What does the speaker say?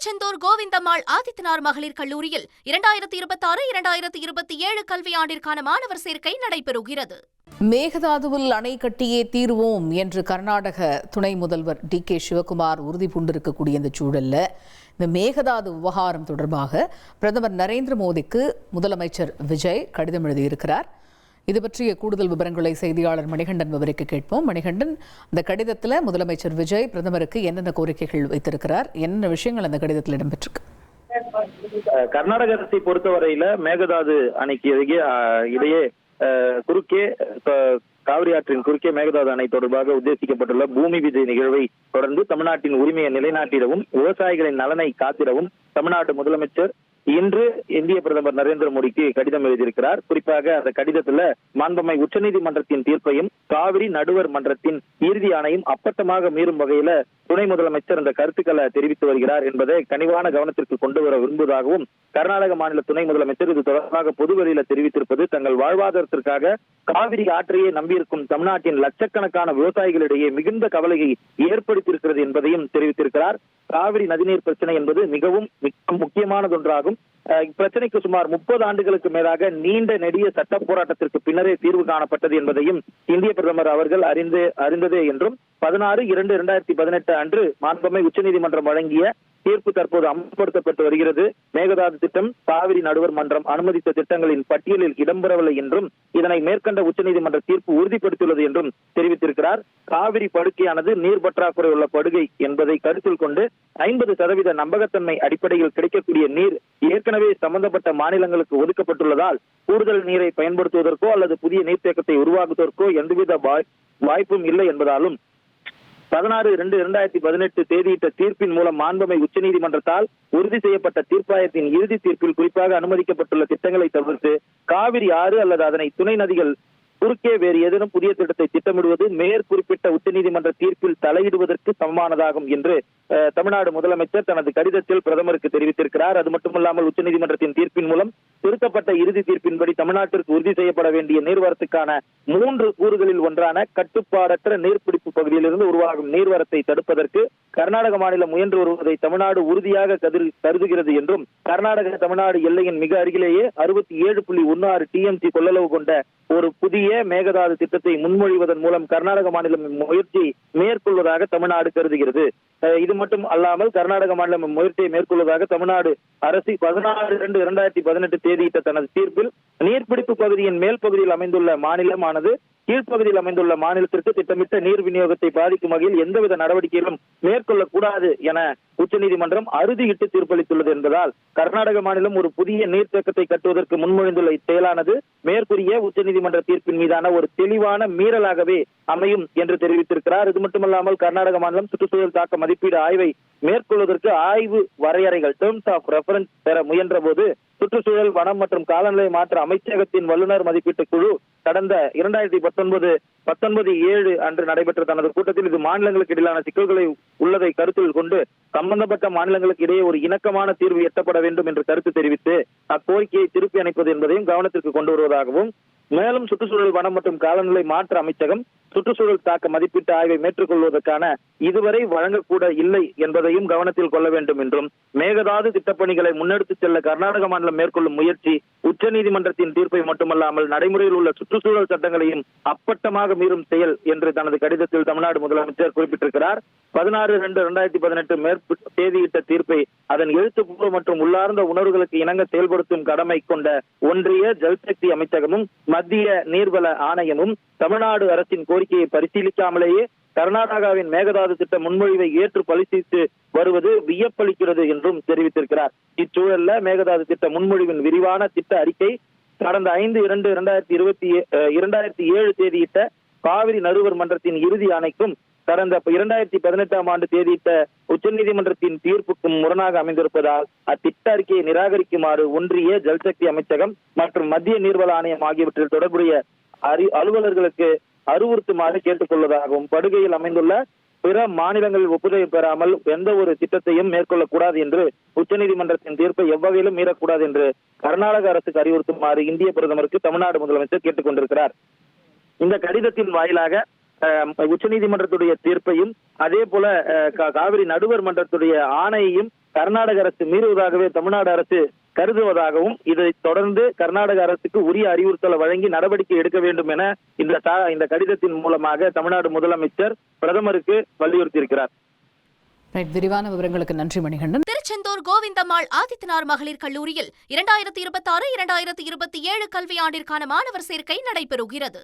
திருச்செந்தூர் கோவிந்தம்மாள் ஆதித்தனார் மகளிர் கல்லூரியில் 2026-2027 கல்வியாண்டிற்கான மாணவர் சேர்க்கை நடைபெறுகிறது. மேகதாதுவில் அணை கட்டியே தீர்வோம் என்று கர்நாடக துணை முதல்வர் டி.கே. சிவகுமார் உறுதி பூண்டிருக்கக்கூடிய இந்த சூழல்ல இந்த மேகதாது விவகாரம் தொடர்பாக பிரதமர் நரேந்திர மோடிக்கு முதலமைச்சர் விஜய் கடிதம் எழுதியிருக்கிறார். இது பற்றிய கூடுதல் விவரங்களை செய்தியாளர் மணிகண்டன் விவரிக்க கேட்போம். மணிகண்டன், இந்த கடிதத்தில் முதலமைச்சர் விஜய் பிரதமருக்கு என்னென்ன கோரிக்கைகள் வைத்திருக்கிறார், என்னென்ன விஷயங்கள் அந்த கடிதத்தில் இடம்பெற்றிருக்கு? கர்நாடக அரசை பொறுத்தவரையில மேகதாது அணைக்கு இடையே குறுக்கே காவிரி ஆற்றின் குறுக்கே மேகதாது அணை தொடர்பாக உத்தேசிக்கப்பட்டுள்ள பூமி பூஜை நிகழ்வை தொடர்ந்து தமிழ்நாட்டின் உரிமையை நிலைநாட்டிடவும் விவசாயிகளின் நலனை காத்திடவும் தமிழ்நாடு முதலமைச்சர் இன்று இந்திய பிரதமர் நரேந்திர மோடிக்கு கடிதம் எழுதியிருக்கிறார். குறிப்பாக அந்த கடிதத்துல மாண்புமை உச்சநீதிமன்றத்தின் தீர்ப்பையும் காவிரி நடுவர் மன்றத்தின் இறுதி ஆணையும் அப்பட்டமாக மீறும் வகையில துணை முதலமைச்சர் அந்த கருத்துக்களை தெரிவித்து வருகிறார் என்பதை கனிவான கவனத்திற்கு கொண்டு வர விரும்புவதாகவும் கர்நாடக மாநில துணை முதலமைச்சர் இது தொடர்பாக பொதுவெளியில தெரிவித்திருப்பது தங்கள் வாழ்வாதாரத்திற்காக காவிரி ஆற்றையே நம்பியிருக்கும் தமிழ்நாட்டின் லட்சக்கணக்கான விவசாயிகளிடையே மிகுந்த கவலையை ஏற்படுத்தியிருக்கிறது என்பதையும் தெரிவித்திருக்கிறார். காவிரி நதிநீர் பிரச்சனை என்பது மிகவும் முக்கியமானதொன்றாகும். இப்பிரச்சனைக்கு சுமார் 30 ஆண்டுகளுக்கு மேலாக நீண்ட நெடிய சட்ட போராட்டத்திற்கு பின்னரே தீர்வு காணப்பட்டது என்பதையும் இந்திய பிரதமர் அவர்கள் அறிந்ததே என்றும் 16/2/2018 அன்று மாண்புமை உச்சநீதிமன்றம் வழங்கிய தீர்ப்பு தற்போது அமல்படுத்தப்பட்டு வருகிறது. மேகதாது திட்டம் காவிரி நடுவர் மன்றம் அனுமதித்த திட்டங்களின் பட்டியலில் இடம்பெறவில்லை என்றும் இதனை மேற்கண்ட உச்சநீதிமன்ற தீர்ப்பு உறுதிப்படுத்தியுள்ளது என்றும் தெரிவித்திருக்கிறார். காவிரி படுகையானது நீர் பற்றாக்குறை உள்ள படுகை என்பதை கருத்தில் கொண்டு 50% நம்பகத்தன்மை அடிப்படையில் கிடைக்கக்கூடிய நீர் ஏற்கனவே சம்பந்தப்பட்ட மாநிலங்களுக்கு ஒதுக்கப்பட்டுள்ளதால் கூடுதல் நீரை பயன்படுத்துவதற்கோ அல்லது புதிய நீர்த்தேக்கத்தை உருவாக்குவதற்கோ எந்தவித வாய்ப்பும் இல்லை என்பதாலும் 16/2/2018 தேதியிட்ட தீர்ப்பின் மூலம் மாண்புமை உச்சநீதிமன்றத்தால் உறுதி செய்யப்பட்ட தீர்ப்பாயத்தின் இறுதி தீர்ப்பில் குறிப்பாக அனுமதிக்கப்பட்டுள்ள திட்டங்களை தவிர்த்து காவிரி ஆறு அல்லது அதனை துணை நதிகள் குறுக்கே வேறு ஏதேனும் புதிய திட்டத்தை திட்டமிடுவது மேற்குறிப்பிட்ட உச்சநீதிமன்ற தீர்ப்பில் தலையிடுவதற்கு சமமானதாகும் என்று தமிழ்நாடு முதலமைச்சர் தனது கடிதத்தில் பிரதமருக்கு தெரிவித்திருக்கிறார். அது மட்டுமல்லாமல் உச்சநீதிமன்றத்தின் தீர்ப்பின் மூலம் திருத்தப்பட்ட இறுதி தீர்ப்பின்படி தமிழ்நாட்டிற்கு உறுதி செய்யப்பட வேண்டிய நீர்வரத்துக்கான 3 கூறுகளில் ஒன்றான கட்டுப்பாடற்ற நீர்பிடிப்பு பகுதியிலிருந்து உருவாகும் நீர்வரத்தை தடுப்பதற்கு கர்நாடக மாநிலம் முயன்று வருவதை தமிழ்நாடு உறுதியாக கருதுகிறது என்றும் கர்நாடக தமிழ்நாடு எல்லையின் மிக அருகிலேயே 67.16 TMC கொள்ளளவு கொண்ட ஒரு புதிய மேகதாது திட்டத்தை முன்மொழிவதன் மூலம் கர்நாடக மாநிலம் முயற்சி மேற்கொள்வதாக தமிழ்நாடு கருதுகிறது. இது மட்டும் அல்லாமல் கர்நாடக மாநிலம் முயற்சியை மேற்கொள்வதாக தமிழ்நாடு அரசு 16/2/2018 தேதியிட்ட தனது தீர்ப்பில் நீர்பிடிப்பு பகுதியின் மேல் பகுதியில் அமைந்துள்ள மாநிலமானது கீழ்ப்பகுதியில் அமைந்துள்ள மாநிலத்திற்கு திட்டமிட்ட நீர் விநியோகத்தை பாதிக்கும் வகையில் எந்தவித நடவடிக்கைகளும் மேற்கொள்ளக்கூடாது என உச்சநீதிமன்றம் அறுதியிட்டு தீர்ப்பளித்துள்ளது என்பதால் கர்நாடக மாநிலம் ஒரு புதிய நீர்த்தேக்கத்தை கட்டுவதற்கு முன்மொழிந்துள்ள இச்செயலானது மேற்கூறிய உச்சநீதிமன்ற தீர்ப்பின் மீதான ஒரு தெளிவான மீறலாகவே அமையும் என்று தெரிவித்திருக்கிறார். இது மட்டுமல்லாமல் கர்நாடக மாநிலம் சுற்றுச்சூழல் தாக்க மதிப்பீடு ஆய்வை மேற்கொள்வதற்கு ஆய்வு வரையறைகள் டேர்ம்ஸ் ஆஃப் ரெஃபரன்ஸ் பெற முயன்ற போது சுற்றுச்சூழல் வனம் மற்றும் காலநிலை மாற்ற அமைச்சகத்தின் வல்லுநர் மதிப்பீட்டு குழு கடந்த 2019/7 அன்று நடைபெற்ற தனது கூட்டத்தில் இது மாநிலங்களுக்கு இடையிலான சிக்கல்களை உள்ளதை கருத்தில் கொண்டு சம்பந்தப்பட்ட மாநிலங்களுக்கு இடையே ஒரு இணக்கமான தீர்வு எட்டப்பட வேண்டும் என்று கருத்து தெரிவித்து அக்கோரிக்கையை திருப்பி அனுப்பது என்பதையும் கவனத்திற்கு கொண்டு வருவதாகவும் மேலும் சுற்றுச்சூழல் வனம் மற்றும் காலநிலை மாற்ற அமைச்சகம் சுற்றுச்சூழல் தாக்க மதிப்பீட்டு ஆய்வை மேற்கொள்வதற்கான இதுவரை வழங்கக்கூட இல்லை என்பதையும் கவனத்தில் கொள்ள வேண்டும் என்றும் மேகதாது திட்டப்பணிகளை முன்னெடுத்துச் செல்ல கர்நாடக மாநிலம் மேற்கொள்ளும் முயற்சி உச்சநீதிமன்றத்தின் தீர்ப்பை மட்டுமல்லாமல் நடைமுறையில் உள்ள சுற்றுச்சூழல் சட்டங்களையும் அப்பட்டமாக மீறும் செயல் என்று தனது கடிதத்தில் தமிழ்நாடு முதலமைச்சர் குறிப்பிட்டிருக்கிறார். 16/2/2018 தேதியிட்ட தீர்ப்பை அதன் எழுத்துப்பூர்வ மற்றும் உள்ளார்ந்த உணர்வுகளுக்கு இணங்க செயல்படுத்தும் கடமை கொண்ட ஒன்றிய ஜல்சக்தி அமைச்சகமும் மத்திய நீர்வள ஆணையமும் தமிழ்நாடு அரசின் கோரிக்கையை பரிசீலிக்காமலேயே கர்நாடகாவின் மேகதாது திட்ட முன்மொழிவை ஏற்று பரிசீலித்து வருவது வியப்பளிக்கிறது என்றும் தெரிவித்திருக்கிறார். இச்சூழல்ல மேகதாது திட்ட முன்மொழிவின் விரிவான திட்ட அறிக்கை கடந்த 5/2/2007 தேதியிட்ட காவிரி நடுவர் மன்றத்தின் இறுதி ஆணைக்கும் கடந்த 2018 ஆண்டு தேதியிட்ட உச்சநீதிமன்றத்தின் தீர்ப்புக்கும் முரணாக அமைந்திருப்பதால் அத்திட்ட அறிக்கையை நிராகரிக்குமாறு ஒன்றிய ஜல்சக்தி அமைச்சகம் மற்றும் மத்திய நீர்வள ஆணையம் ஆகியவற்றில் தொடர்புடைய அலுவலர்களுக்கு அறிவுறுத்துமாறு கேட்டுக் கொள்வதாகவும் படுகையில் அமைந்துள்ள பிற மாநிலங்களில் ஒப்புதல் பெறாமல் எந்த ஒரு திட்டத்தையும் மேற்கொள்ளக்கூடாது என்று உச்சநீதிமன்றத்தின் தீர்ப்பை எவ்வகையிலும் மீறக்கூடாது என்று கர்நாடக அரசுக்கு அறிவுறுத்துமாறு இந்திய பிரதமருக்கு தமிழ்நாடு முதலமைச்சர் கேட்டுக் கொண்டிருக்கிறார். இந்த கடிதத்தின் வாயிலாக உச்சநீதிமன்றத்துடைய தீர்ப்பையும் அதே போல காவிரி நடுவர் மன்றத்துடைய ஆணையையும் கர்நாடக அரசு மீறுவதாகவே தமிழ்நாடு அரசு கருதுவதாகவும் இதைத் தொடர்ந்து கர்நாடக அரசுக்கு உரிய அறிவுறுத்தலை வழங்கி நடவடிக்கை எடுக்க வேண்டும் என இந்த கடிதத்தின் மூலமாக தமிழ்நாடு முதலமைச்சர் பிரதமருக்கு வலியுறுத்தியிருக்கிறார். விரிவான விவரங்களுக்கு நன்றி மணிகண்டன். திருச்செந்தூர் கோவிந்தம்மாள் ஆதித்தனார் மகளிர் கல்லூரியில் 2026-2027 கல்வியாண்டிற்கான மாணவர் சேர்க்கை நடைபெறுகிறது.